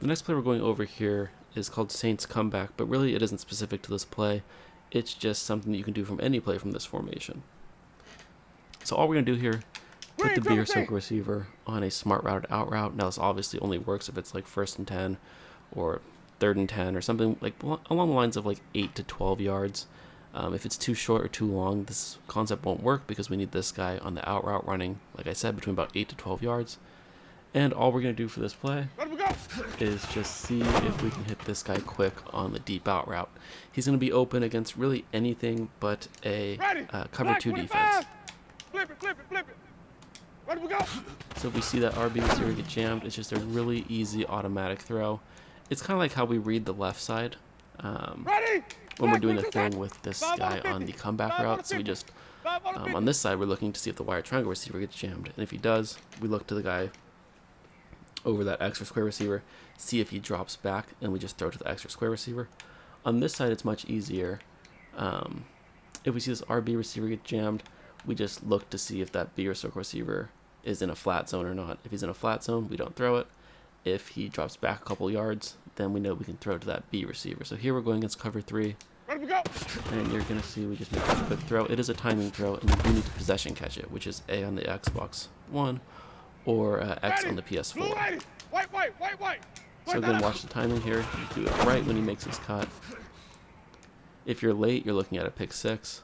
The next play we're going over here is called Saints Comeback, but really it isn't specific to this play. It's just something that you can do from any play from this formation. So all we're going to do here, put the B or circle receiver on a smart routed out route. Now this obviously only works if it's like 1st and 10 or 3rd and 10 or something like along the lines of like 8 to 12 yards. If it's too short or too long, this concept won't work because we need this guy on the out route running, like I said, between about 8 to 12 yards. And all we're going to do for this play is just see if we can hit this guy quick on the deep out route. He's going to be open against really anything but a cover 2 defense. Flip it. Where do we go? So if we see that RB receiver get jammed, it's just a really easy automatic throw. It's kind of like how we read the left side when we're doing a thing with this guy on the comeback route. So we just, on this side, we're looking to see if the wire triangle receiver gets jammed. And if he does, we look to the guy over that extra square receiver, see if he drops back, and we just throw to the extra square receiver. On this side, it's much easier. If we see this RB receiver get jammed, we just look to see if that B or circle receiver is in a flat zone or not. If he's in a flat zone, we don't throw it. If he drops back a couple yards, then we know we can throw to that B receiver. So here we're going against cover 3. Where do we go? And you're going to see we just make a quick throw. It is a timing throw, and you do need to possession catch it, which is A on the Xbox One or X on the PS4. White. So again, watch the timing here. You do it right when he makes his cut. If you're late, you're looking at a pick 6.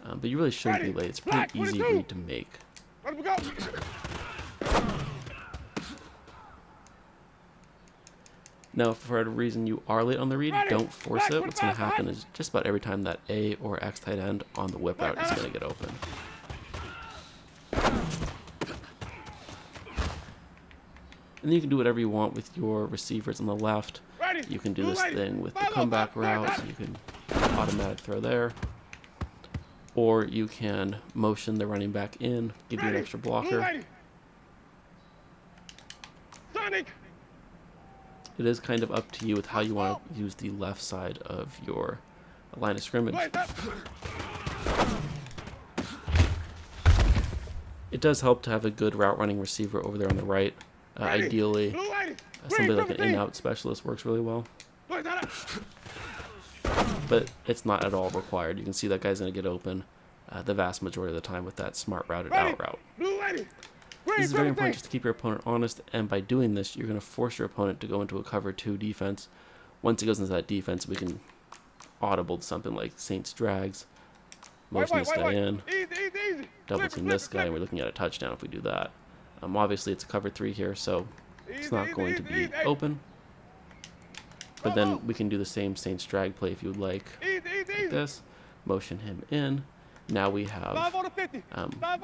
But you really shouldn't be late. It's a pretty easy read to make. Where do we go? Now, if for a reason you are late on the read, don't force it. What's going to happen is just about every time that A or X tight end on the whip route is going to get open. And then you can do whatever you want with your receivers on the left. You can do this thing with the comeback route. So you can automatic throw there. Or you can motion the running back in, give you an extra blocker. It is kind of up to you with how you want to use the left side of your line of scrimmage. It does help to have a good route running receiver over there on the right. Ideally, somebody like an in-out specialist works really well. But it's not at all required. You can see that guy's going to get open the vast majority of the time with that smart routed out route. This is very important just to keep your opponent honest, and by doing this, you're going to force your opponent to go into a cover 2 defense. Once he goes into that defense, we can audible to something like Saints drags, motion this guy in, double team this guy, and we're looking at a touchdown if we do that. Obviously, it's a cover 3 here, so it's not going to be open. But then we can do the same Saints drag play if you would like this. Motion him in. Now we have,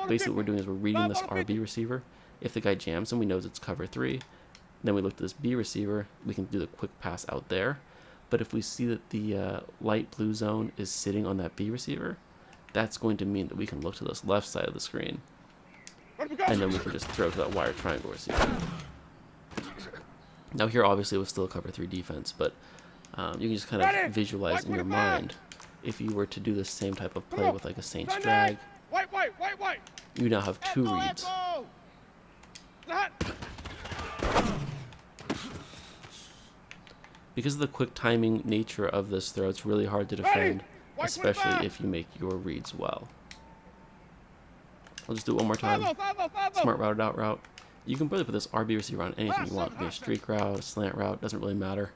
basically what we're doing is we're reading this RB receiver. If the guy jams him, we know it's cover 3. Then we look to this B receiver. We can do the quick pass out there. But if we see that the light blue zone is sitting on that B receiver, that's going to mean that we can look to this left side of the screen. And then we can just throw to that wire triangle receiver. Now here obviously it was still a cover 3 defense, but you can just kind of visualize in your mind if you were to do the same type of play with like a Saints drag. You now have 2 reads. Because of the quick timing nature of this throw, it's really hard to defend, especially if you make your reads well. I'll just do it one more time. Smart routed out route. You can really put this RB receiver on anything you want. It can be a streak route, a slant route, doesn't really matter.